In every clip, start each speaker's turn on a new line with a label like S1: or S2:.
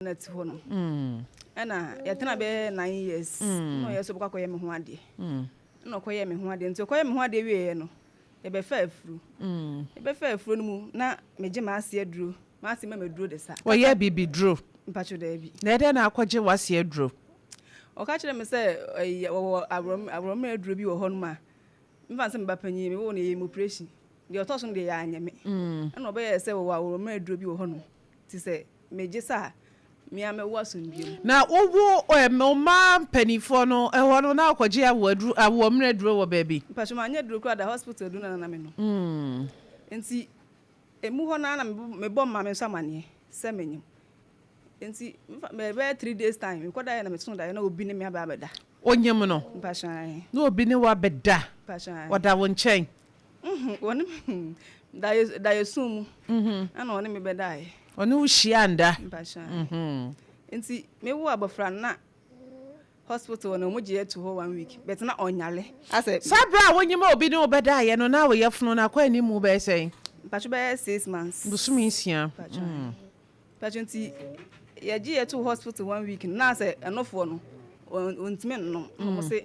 S1: net hono ana yetena be 9 years no yeso bukwa koye me ho ade no koye me ho ade nti koye me ho ade wie no e be fa afuru no mu na meje ma ase aduro ma ase ma meduro de sa
S2: wo ye bibi duro
S1: mpacho da bi
S2: na ede na akwaje wase aduro
S1: o ka kire me se wo abrom aduro bi wo ho no ma mfa se mba panyi me wo na ye operation de otoso de ya anyame na obe ye se wo abrom aduro bi wo ho no ti se meje sa mi ame wasundie
S2: na owo ma panifo no eho no na akwaje awo mre duro wo baby
S1: mpacho ma anya duro kra da hospital du na me no enti emu ho na me bom ma me so amane se menyim enti me be 3 days time me koda na me tun da na obi ne me aba beda
S2: onyem no
S1: mpacho ai
S2: na obi ne wa beda
S1: mpacho ai
S2: wada won chen
S1: woni da yesum ana woni me beda ai
S2: oni uhia anda
S1: mpacho enti me wo abafra na hospital na mo je to ho 1 week but na onyale ase
S2: sabra wonyem obi ne obeda ye no na wo yefunu na kwa ni mu be sen
S1: mpacho be 6 months
S2: busumi nsia
S1: mpacho enti ye je to hospital 1 week na ase enofo no ontime no mo se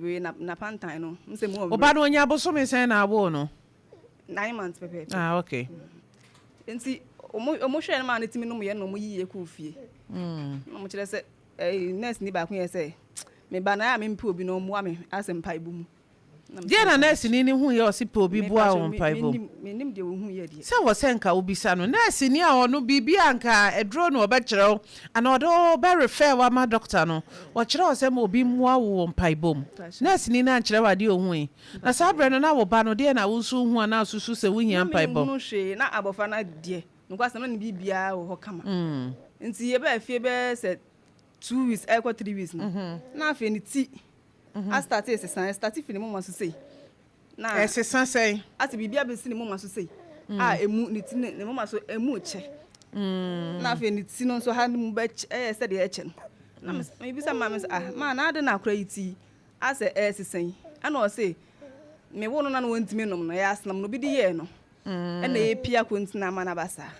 S1: we na pantan no mo se mo
S2: oba no onya busumi sen na abo no
S1: 9 months pepe
S2: okay
S1: enti omo hwe na ma netimi no mo ye no mo yiye ku fie no mo kire se nurse ni ba ku ye se me ba na ya me mpi obi no mo ame ase mpa ibu mu
S2: je na nurse ni hu ye osipa obi bua wo mpa ibu
S1: me nim de wo hu ye de
S2: se wo senka obisa no nurse ni a ono bibia anka edro no obekere ana odo be refer wa ma doctor no wo kire o se ma obi mua wo mpa ibu nurse ni na kire wa de ohu yi na sabre no na wo ba no de na wo su hu ana susu se wo hia mpa ibu
S1: no hwe na abofa na de no kwasem na bibia wo ho kama nti ye ba fie be se 2 weeks ekwa 3 weeks na afi ni ti I started fini mo maso sei
S2: na esesa sei
S1: ati bibia be sini mo maso sei emu ni ti ne mo maso emu che na afi ni ti no so ha mu ba se de eche no na me bisa ma me ma na ade na akora yiti ase esesen ana o sei me wo no na no ntimi nom no ya asnam no bi di ye no na ye pia kwonti na ma na basa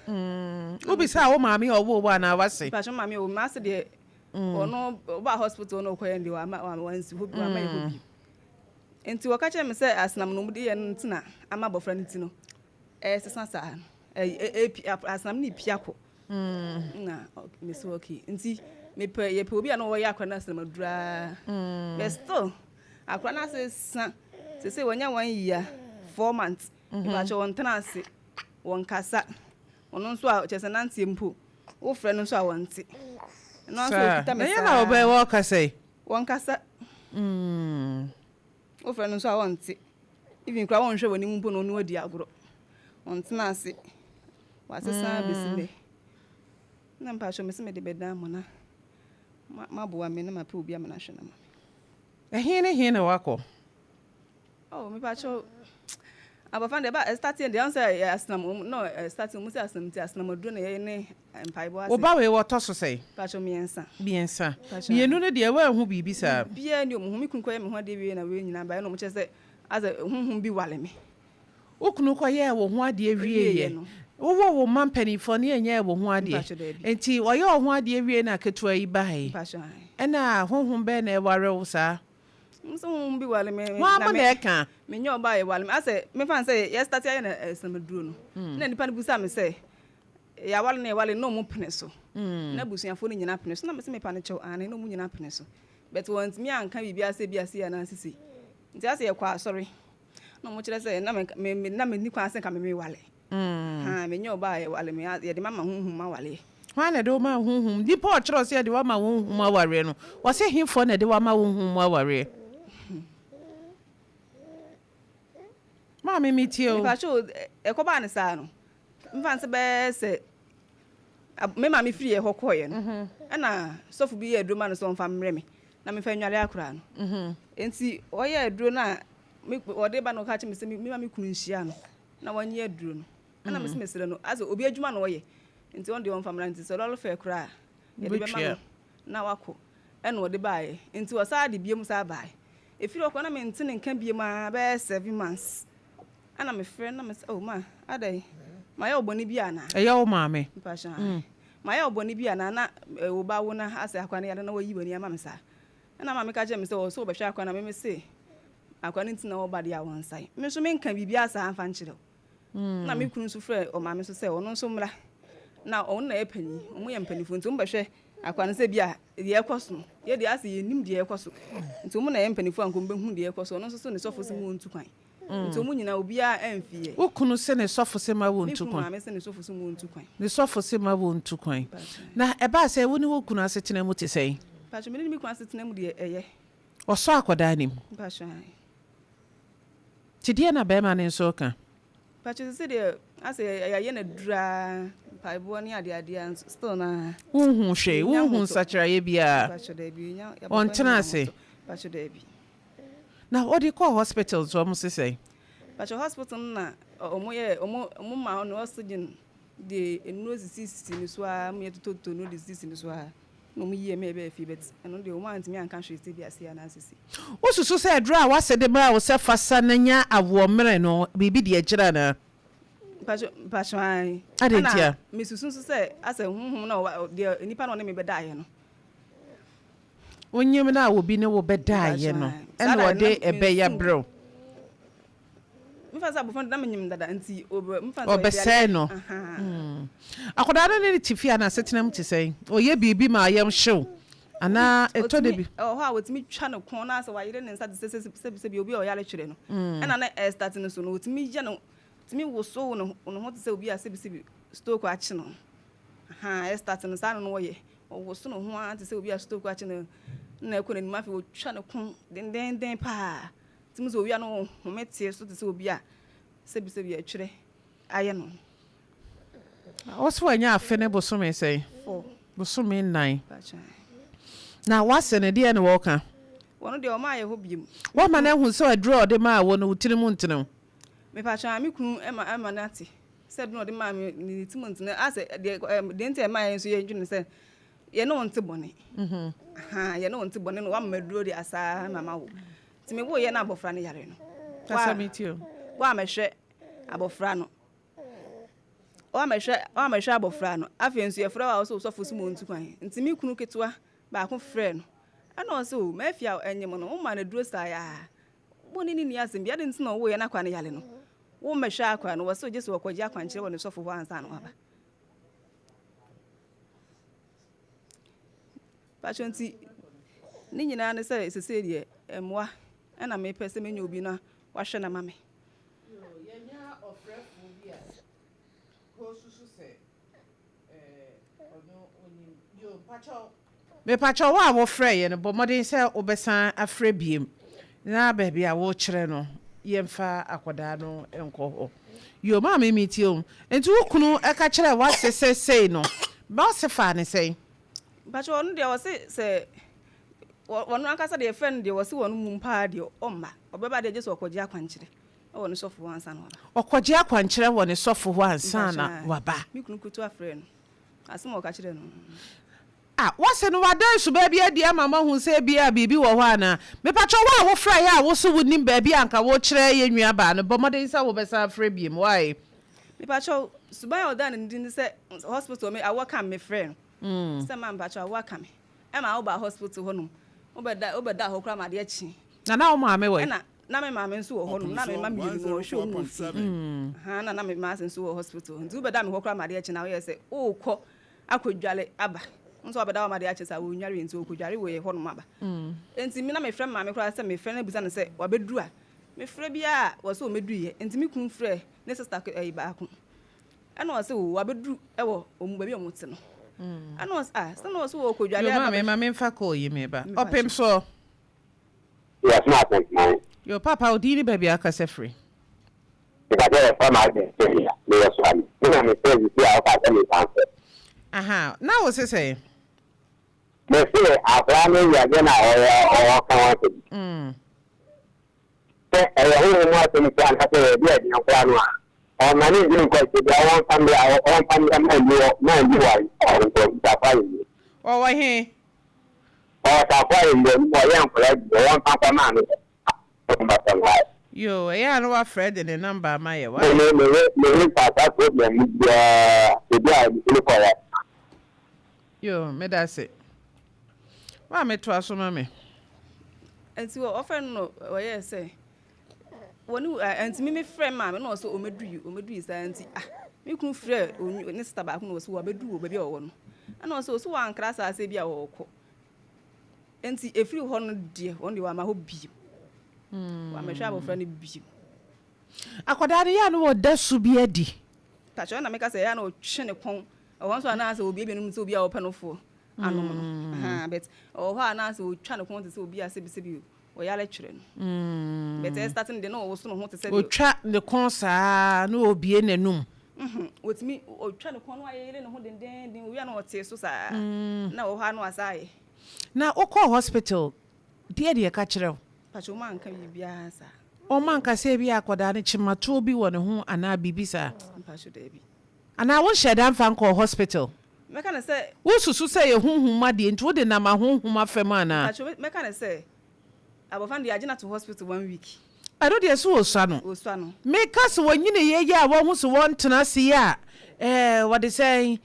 S2: ubisa wo maami owo wo na wase
S1: pa so maami o ma se de ono ba hospital no koye ndi wa wansi hobi wa mai hobi enti wakache me se asnam no mudi ye ntina ama bofra nti no sesa sa asnam ni piako na me so okay enti me pe ye pe obi na wo ya akwa na asnam adura besto akwa na se wonya 1 year 4 months ba cho ntana ase won kasa ono nso a chese nantie mpo wo frɛ no nso a wonte no so kita me sa
S2: na obe wo kasa
S1: won kasa wo frɛ no nso a wonte even kra won hwɛ woni mpo no no adi agoro ontena ase wasesa besime na mpa hwɛ me se me de beda mo na maboa me na ma pe obi amana hwɛ na ma
S2: hene wako
S1: me pa hwɛ abafa de ba starting de answer asnam no starting mu se asnam ti asnam aduro na ye ne empaibo ase
S2: oba we wo toso sei
S1: pa hwɛ miensa
S2: mienu ne de wa hu bibi sa
S1: bia ni omu mi kunko ye me ho de wie na we nyina ba no mo che se aza hunhun bi wale me
S2: okunu ko ye wo ho ade wie ye wo mampanifo ne enye wo ho ade enti wo ye wo ho ade wie na ketua yi bai ena hunhun be na e ware wo sa
S1: so bi wale me
S2: na me ka
S1: me nyo ba ye wale me ase me fan say ye start ya na esnamaduro no na nipa ne busa me say ya wale na wale no mu pene so na busuafo ni nyina pene so na me se me pa ne chew ane no mu nyina pene so but want me anka bibia se ya na sisi nti ase ye kwa sorry no mo kire say na me ni kwa ase ka me wale me nyo ba ye wale me ye de mama hunhun ma wale
S2: na de ma hunhun di po kire se de wa ma hunhun ma ware no wo se himfo na de wa ma hunhun ma ware Mama mitio.
S1: If I show ekoba ne sa no. Mfa se be se me mama free e hokoye no. Na sofu bi ye aduro ma no so mfa mre me. Na me fa nwale akura no. Enti oye aduro na me ode ba no ka chi me se me mama kunu nhia no. Na wanye aduro no. Na me se mesere no. Aso obi adwuma no oye. Enti on de on famra enti so lolo fa kura. Ye de be ma no. Na wako. Na ode baaye. Enti wo sa de biem sa baaye. Efiri okọ na me ntene nka biem a be 7 months. Ana me friend na me say oh ma adai ma ya oboni bi ana
S2: eya o maame
S1: my oboni bi na oba wo na ase akwa na ya na wayi bani ama me sa na ma me ka je me se o so be hwa akwa na me se akwa ni ntina wo ba de a won sai me so me nka bibia asa amfa nkyere na me kunu so frɛ o ma me so se ono so mra na on na epani o mo ye mpanifo ntum be hwɛ akwa no se bia de ekoso ye de ase ye nim de ekoso ntum na ye mpanifo anko be hu de ekoso ono so ne sofo se mu ntu kwan ntum nyina obi a amfie
S2: wo kunu se ne sofo se ma wo ntu kwan
S1: ma me se ne sofo se mu ntu kwan
S2: ne sofo se ma wo ntu kwan na e ba se wo ni wo kunu asetena mu te sei
S1: pa cho me ni mi kwan asetena mu de eye
S2: o so akoda nim
S1: pa cho
S2: ti dia na be ma ne so ka
S1: pa cho se de ase ye na dura pa bo ni ade still na
S2: hu hwe hu sachira ye bia
S1: pa cho de bi nya
S2: on tena ase
S1: pa cho de bi
S2: na what do you call hospitals so mo say
S1: pa cho hospital na omo ma no oxygen de enosisi ni so a mo yetoto no disease ni so a no mo yie me be fi bet eno de o ma antimi anka hwe se bia se ya na asisi
S2: o susu say dra wa se de mra wo se fasa na nya awo mere no bibi de agira na
S1: pa cho ai
S2: adentia
S1: me susu so say ase hunhun na de nipa no ne me be daaye no
S2: onyem na wo bi ne wo be daaye no ene wo de ebe ya bro
S1: mfa sa bofon da menyim dada nti mfa
S2: sa obe say no akoda na ne tifia na setena mu te say oye bibi ma ayem hyew ana eto de bi
S1: ho a wotimi twa ne kon na asa wa yire ne nsa se bi obi o yale kyere no ena na start no so no wotimi je no timi wo so no ho te se obi a se bi stoke a kye no start no sa no wo ye wo so no ho a te se obi a stoke a kye no na ekone ni ma fi wo twa ne kon den pa timi so obi a no ho metie so te se obi a se bi a kyere aye no
S2: oso anya afene bosome say bosome 9 na wase ne de ne wo ka
S1: wono de o ma ye ho biem
S2: wo ma na hu so adro de ma wo no utiri mu ntene
S1: me pa cha mi kunu ema na ati said no de ma ni timu ntene ase de nte ma ye so ye ndwene se ye no nte bone ye no nte bone no wa ma duro de asa mama wo ti me wo ye na abofra ne yare no
S2: asa mitio
S1: wa ma hwe abofra no wa ma hwe abofra no afi nsu ye fra wa so sofo mu ntu kwan nti mi kunu ketua ba ko frɛ no ana o so ma afia enyem no wo ma na duro sa ya bo ni ni asem bia de ntina wo ye na kwa ne yale no wo ma hwe akwa no wo so je so wakwaji akwa nkyere wo ne sofo ho ansa no aba pa chonti ni nyina ne se sese de emwa ana me pese menye obi na wa hwe na mame
S2: yenya ofrefo bia ko susu se ono oni yo pacho me pacho wa wo frɛ ye no bo modern se obesan afrɛ biem na ba bia wo kyerɛ no yemfa akoda no enko ho yo ma me miti o enti wo kunu e ka kyerɛ wa sesesei no ba se fa ne sei
S1: pacho ono de wo se wono aka sa de friend de wo se wono mu mpa de omma obeba de je so okwaji akwankyere wo ne sofo ho ansa no waba
S2: okwaji akwankyere wo ne sofo ho ansa na waba
S1: mi kunu kutu afrɛ no asem o ka kyerɛ no
S2: wase no wadan su ba bia dia mama hu se bia bibi wo ho ana me pacho wa wo fra ya wo so wonim ba bia anka wo kyerɛ ye nwua ba no bomoden sa wo besa fra biem why
S1: me pacho suban odan ndin se hospital me awaka me friend se man pacho awaka me e ma wo ba hospital honum obeda ho kra ma de achi
S2: na wo ma me we
S1: na me ma me nso wo honum na me ma me bi wo show mu na me ma nso wo hospital ndu obeda me ho kra ma de achi na wo ye se o kɔ akodwale aba nso obeda wa ma de achi sa wo nware nso okodware wo ye honum aba enti mi na me friend ma me kra se me friend na busa ne se wabeduru a me frɛ bia wo se o meduye enti mi kun frɛ ne sister ba ko ana wo se wo wabeduru e wo omu ba bi o muti no ana wo se na wo se wo okodware aba
S2: yo ma me mfa call yi me ba Opemsuo
S3: yes ma thank you
S2: yo papa odini ba bia ka se free
S3: because there for my day me was one me na me say you see how fast me answer
S2: na wo se say
S3: me say abra me ya je na o kan wa who wants to plan happy idea in plan one. Or many didn't quite say, I want family, I want family, or
S2: oh, I hear.
S3: Or Safari, the young flag, the one papa man.
S2: Yo, I know a friend in the number, my wife. Yo, me da se. Wa me to aso ma me.
S1: Enti wo offer no wo ye say. Woni enti me frɛ ma me no so omedu sa enti me kun frɛ onyu ne sister ba kun no so wo bedu wo ba bia wo no. Ana so so wan kra sa bia wo kɔ. Enti efiri ho no de won de wa ma ho bi. Wa me hwa abofra no bi.
S2: Akoda ne ya no wo da su bi adi.
S1: Ta cho na me ka say ya no twe ne kon. Won so ana say obi ebienu so obi a wo pɛ no fo. Ano no. But ho ana say o twa ne kon te say obi a sebi o ya lecture no. But starting de no wo so no ho te say
S2: o twa ne kon saa na obi enanum.
S1: Wotimi o twa ne kon no ayele ne ho den owi na o te so saa. Na wo ha no asaye.
S2: Na o call hospital. De ka kire wo.
S1: Pa cho man ka bibia saa.
S2: O man ka say bi akoda ne chimato bi wo ne ho ana bibisa.
S1: Pa cho da bi.
S2: Ana wo shedan fan call hospital.
S1: Meka na say
S2: wo susu say ye hunhuma de nti wo de na ma hunhuma fam ana.
S1: Pa cho meka na say abofan de agena to hospital 1 week.
S2: I don't so oswa no.
S1: Oswa no.
S2: Make us when you ye ya wo hu so won tena se ya. What they say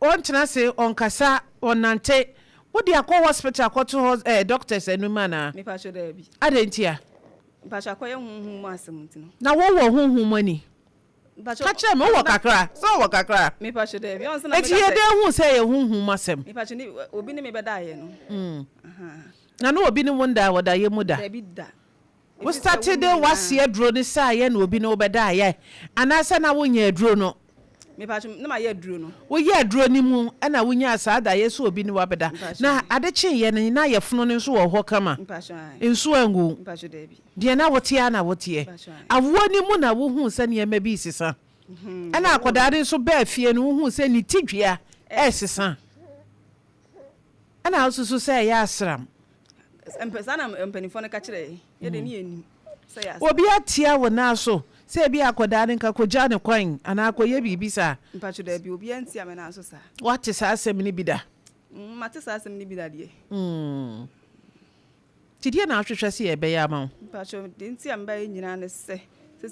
S2: on tena se on kasa on nante. Wo de akọ hospital akọ to doctors enuma na.
S1: Me pa cho da bi.
S2: Adentia.
S1: Pa cho akoye hunhuma asem ntino.
S2: Na wo wo hunhuma ni. Ka kire me wo kakra. So wo kakra.
S1: Me pa cho da bi. On se na me ka.
S2: Eti ye de hu say ye hunhuma asem.
S1: Me pa cho ni obi ni me beda ye no.
S2: Na no obi ni wonda woda ye muda.
S1: Da bi da.
S2: We started was ye dro ni sa ye na obi no beda ye. Anasa na wonya dro no.
S1: Me pa cho na ma ye dro no.
S2: Wo ye dro ni mu na wonya asa da ye so obi ni wabeda. Na adeche ye na ye fono ni so wo ho kama.
S1: Me pa cho ai.
S2: Ensu angu.
S1: Me pa cho da bi.
S2: De na wotia na wotie. Awo ni mu na wo hu se ne ma bi sisa. Ana akoda ni so ba fie no hu se ni tidua sisa. Ana so se ya asram.
S1: Empezana empenifo ne ka kire ye de ni enim say ya
S2: obi atia wo na so se bi akoda ne ka koja ne kwan ana akoye bibisa
S1: mpacho da bi obi antia me na so sa
S2: what is asem ni bida
S1: mate sa asem ni bida de
S2: tidie na ahwehwe se ye be ya ma
S1: mpacho de ntia mba nyina ne se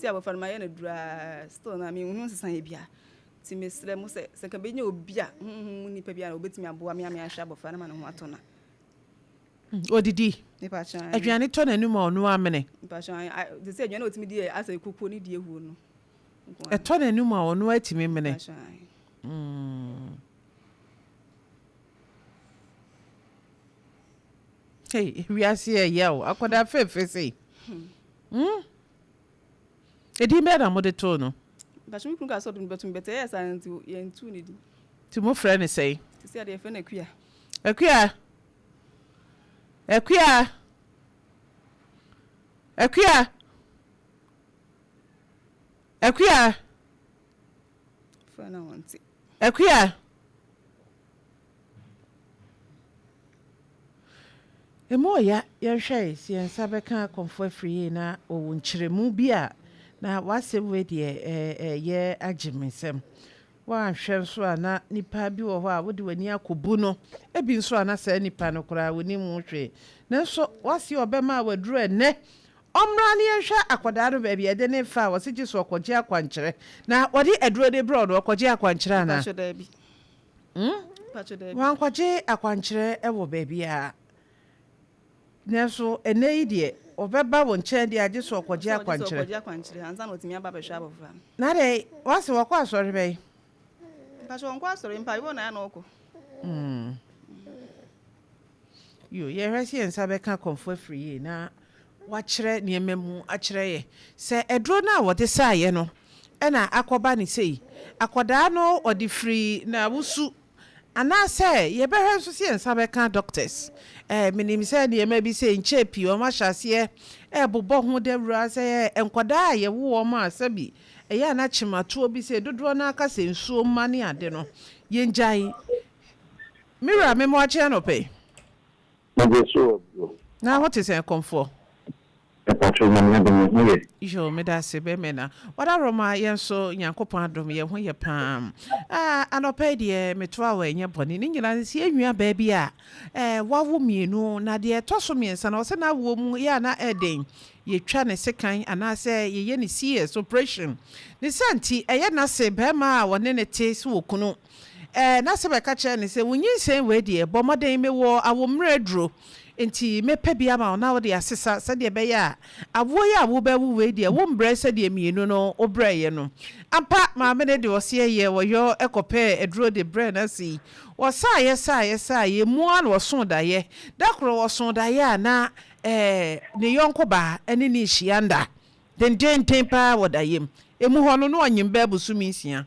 S1: abofar ma ye na dura still na me unu sesan ye bia ti mesre mo se ka be nya obi a ni pa bia na obetimi aboa me ahwe abofar na ma ne ho atona
S2: odidi
S1: ne pa chan
S2: aduane to na numa onu amene
S1: pa chan de se aduane otimi die asa ekuko ni die hu no
S2: e to na numa onu atimi mene
S1: pa chan
S2: hey we are see yawo akoda fefe sei edi me na mo de to no
S1: pa chan mi kun ka so dum betum bete yes and ye ntu ni di
S2: ti mo frɛ ne sei
S1: ti se ade fe na akua fana wanti
S2: emo ya hwɛ si ensa bɛka konfo afiri na owo nkyeremu bi a na wasem we de ye agyemesem wa hwɛ nso ana nipa bi wɔ hɔ a wode wani akobu no ebi nso ana saa nipa no kora woni mu hwɛ na nso wasi obema waduru ene omra ne hwɛ akoda no ba bi ede ne fa wasi gi so okoje akwankyere na wode eduro de bro no okoje akwankyere na
S1: pacho da bi pacho da bi
S2: wan kwaje akwankyere ewo ba bi a na so ene yi de obeba wo nkyɛn de age so okoje akwankyere
S1: anza no timi aba behwa abofra
S2: na de wasi wakɔ asɔre bɛyi
S1: pacho nkwa asɔre mpa iwo na ya na oko
S2: yo ye hwesi ensa beka konfo afiri na wakyerɛ niemamu akyerɛ ye sɛ edro na wɔde saaye no ɛna akɔba ne sei akɔdaa no ɔde free na wusu ana sɛ ye behwɛ so sie ensa beka doctors minim sɛ niema bi sɛ nchepi o ma hyase bobɔ ho dawura sɛ enkodaa ye wo ma asabi ɛyɛ na chimato bi sɛ dodoɔ na aka sɛ nsuo mane ade no yenjai mira me mo akyerɛ no pɛ na what is a comfort yo me da se be me na wada roma yen so nyankopon adom ye ho ye pam anope de me to awa enye boni ni nyina si enwua ba bia wawo mienu na de toso miensa na o se na wo mu ya na eden ye twa ne sekan ana se ye ne CS operation ne santi eye na se be ma wone ne te so okunu na se be ka kire ne se wonyinsɛn we de bomoden me wo awomre duro enti mepe bia ma na wo de asesa se de be ya awo ya wo be wo we de wo mbre se de mienu no obreye no ampa ma me de wo se ye wo yo ekope eduro de bre na si wo sa ye mu an wo so da ye da kro wo so da ye na ne yonko ba ene ni hyianda den tempa wo da yem emu hono no onyim ba busumi nsia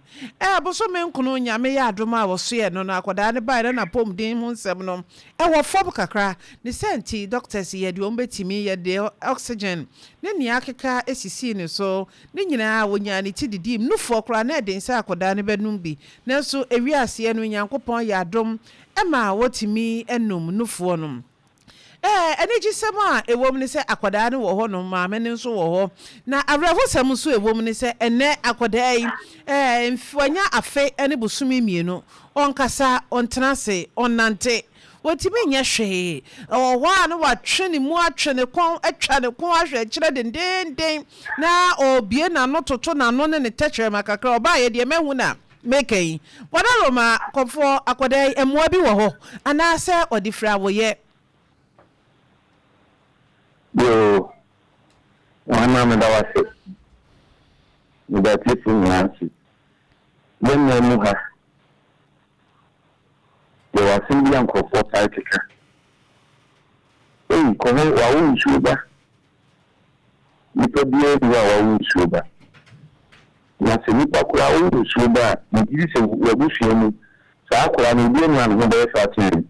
S2: busumi nkono nyame ya adoma wo so ye no na akoda ne ba na pom din hu nsem no wo fob kakra ne senti doctors ye de ombetimi ye de oxygen ne nia akeka esisi ne so ne nyina wonya ne tididim nufo kra na de nsa akoda ne benum bi nanso ewiase ye no nyankopon ya adom ma wotimi enum nufo no energy sema ewom ni se akwada ne wo ho no maame ne nso wo ho na awreho sam so ewom ni se ene akwada yi mfanya afe ene busumi mienu onkasa ontenase onnante wotimi nya hwe ho anu watwe ne mu atwe ne kon atwa ne kon ahwe kire denden na obie na no toto na no ne techere makakra oba ye de mehu na mekei wadaro ma kofo akwada yi emua bi wo ho ana se odifra wo ye
S3: Yo, wana me da wase. Me da tifu nyansi. Wenne muha. Yo wasimbi yanko for partika. Kono wa unshuba. Nipo biye wa unshuba. Na se nipa kula unshuba, nigiri se wabushi yenu. Sa akula ni biye mwana mwenda yefa atini.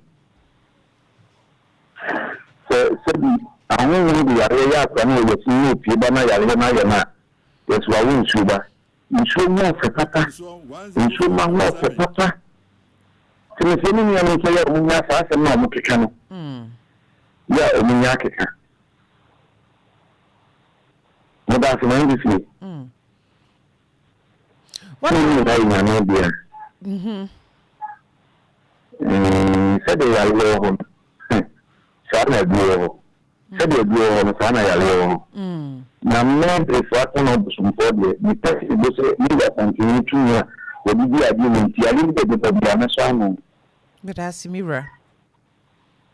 S3: Sebi ahun ni yare ya kwa ni ye ti ni pi ba na yare na ya na yesu wa won suba nso mo fe papa nso ma mo fe papa ti se ni ya ni se ya mo nya fa se ma mo keka no ya o mo nya keka mo da se man bi fi what ni da ina no bia se de ya lo ho sana bio sabe bio no sana ya leo na mbe fuata no busumfo de ni tesi bose ni da continue tunya we bi adi ni ti ali de de bia na so anu
S2: Gracias mira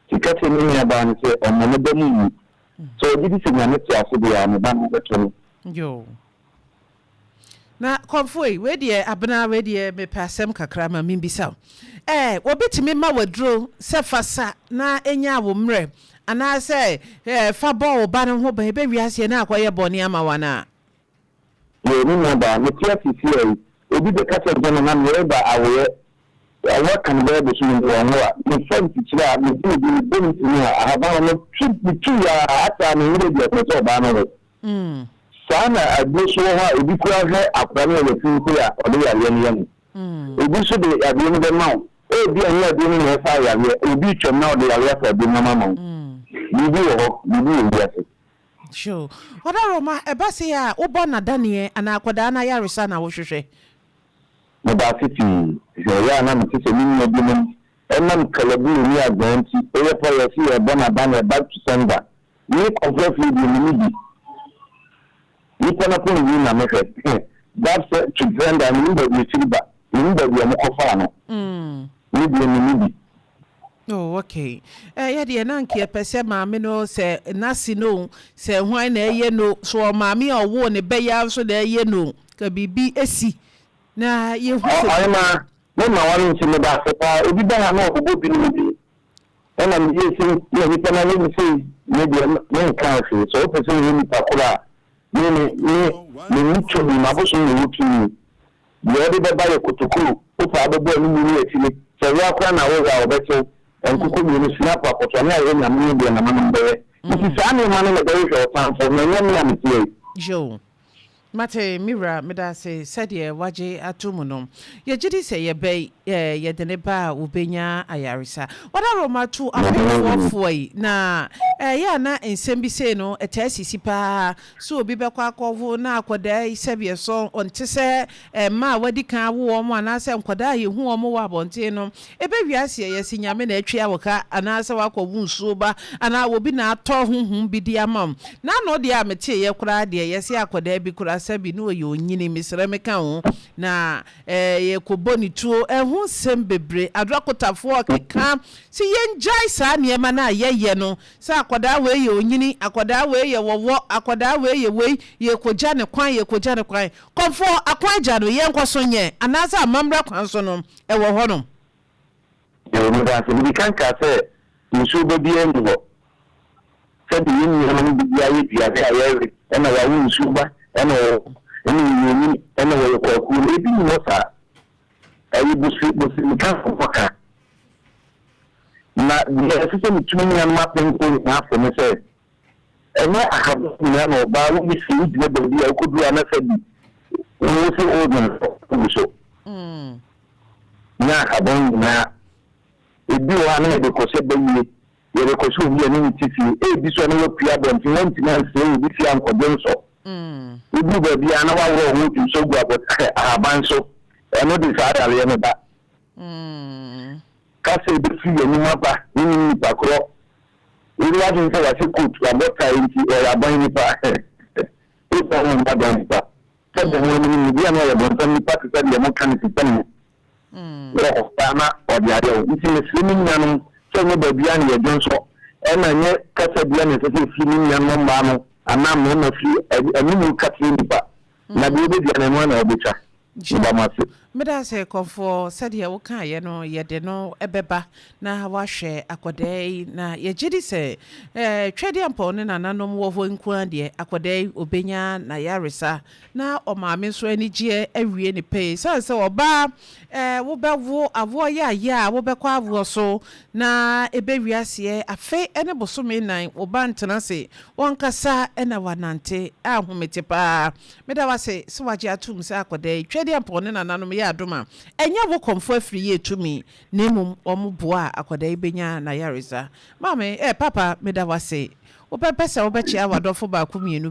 S3: tikati ni ya ba ni se omo no bemu so di se nyame ti aso de ya no ba no beto
S2: yo na konfoi we de abna we de me pasem kakra ma mimbisa wobetimi ma wadro se fasa na enya wo mre ana se fa ball ba no ho ba be wiase na akoye boni ama wana
S3: yo ni na ba me tia sisi obi be ka tell na me ba awe awa kan be be sunu wo no me fam ti kira me ti bi ni ni aba no tu ya ata ni ni de ko ba no sana agboso ha obi kura he akwa na le tin ko ya o de ya le ni obi so de ya bi ni de ma obi anya de ni he fa ya le obi twem na o de ya le fa bi mama ma bibi wo ya se
S2: sure wadaro ma eba se ya ubo na danie ana akwada na yarisa na wo hwehwe
S3: mo ba fiti ya na mi se ni ni bi mo enam kalabu ni agbanti e pa ya si e bona ban back to sender ni conference bi ni bi ni pana ko ni na me that to sender ni bi silver ni bi mo ko fa no ni bi
S2: oh okay ya de na nke pese maame no se nasi no se hwan na eye no so maame owo ne be ya so na eye no ka bibi esi na ye hu so
S3: ma wani nti me ba se pa obi ba na obo bi ni bi na mi ye se ni pana ni se ni de ni kan se so pese ni takura ni mucho ni maboso ni wuki ni ye de ba ye kutuku o fa bo ni eti ni se ya kwa na wo ga obeto enkuku ni snap akoto na ye na mu de na mama be nti sa ni ma na be yo fan for na nyam na mtie
S2: jo mate mira meda se said waje atumuno ye gidi se ye be ye de ne ba ubenya ayarisa wadaro matu afofoi na ya na ensem bi se no etasisi pa so obi be kwa akovo na akoda isebie so onte se ma wadi kan wo mo ana se nkoda ye hu o mo wa bonte no ebe wiase ye sinyame na atwa awoka ana se wakwo nsuo ba ana obi na ato honhom bi di amam na no de amete ye kura de ye se akoda bi kura sabi no ye onyini mesere meka ho na ye koboni tuo ehun sem bebre adrakotafo keka si yenjai sa niema na ye no sa akoda we ye onyini akoda we ye wowo akoda we ye we ye koja ne kwan komfo akwan ja no ye nkoso nye anasa amamra kwan so no e wo ho no
S3: yo no da se bi kan ka se nsu be bi endo sabi yin no bi ya yi ya ya ena wa wu nsu ba ena eni ena wa ko ku le bi no sa ayi busi kan ko ka na ya se se mutumi na ma pen ko na fo me se ene akabu na no ba wu bi si di be bi ya ko du ana sabi wo se o do so na akabon na ebi wa na de ko se be yi ye ko so bi ani tifi e bi so na wo pia bon ti won ti na se e bi fi an ko don so ebi be bi ana wa wo hu ti so gua but aban so e no di sa dale ne ba ka se bi fi ani ma ba ni pa kro iri wa tin se wa se coat wa bo ka nti e aban ni pa e ko mo ba ba pa se de mo ni bi ana ya bon tan ni pa se de mo kan ti tan o tama o dia de nti me slimming nanu se no ba bia na ye jonso e na nye kasa bia na se slimming nanu ma no ana mo na fi ani mu katri ni pa na bi be bia na mo na obecha ba ma se
S2: meda se komfo sade ye wo kan ye no ye de no ebeba na wa hwe akodai na ye gidi se twede ampo ne nananom wo ho nkuan de akodai obenya na yaresa na o maame so ani gie awie ne pay se oba wo bewo avo ya wo bekwa avo so na ebe wiase afe ene bosome nan oba ntena se wonkasa ena wanante ahomete pa meda wa se waje atum se akodai twede ampo ne nananom adoma enya wo komfo afiri ye tumi nemu omuboa akoda ibenya na yarisa mame papa meda wase wo pepese wo bechi awadofo ba ku mienu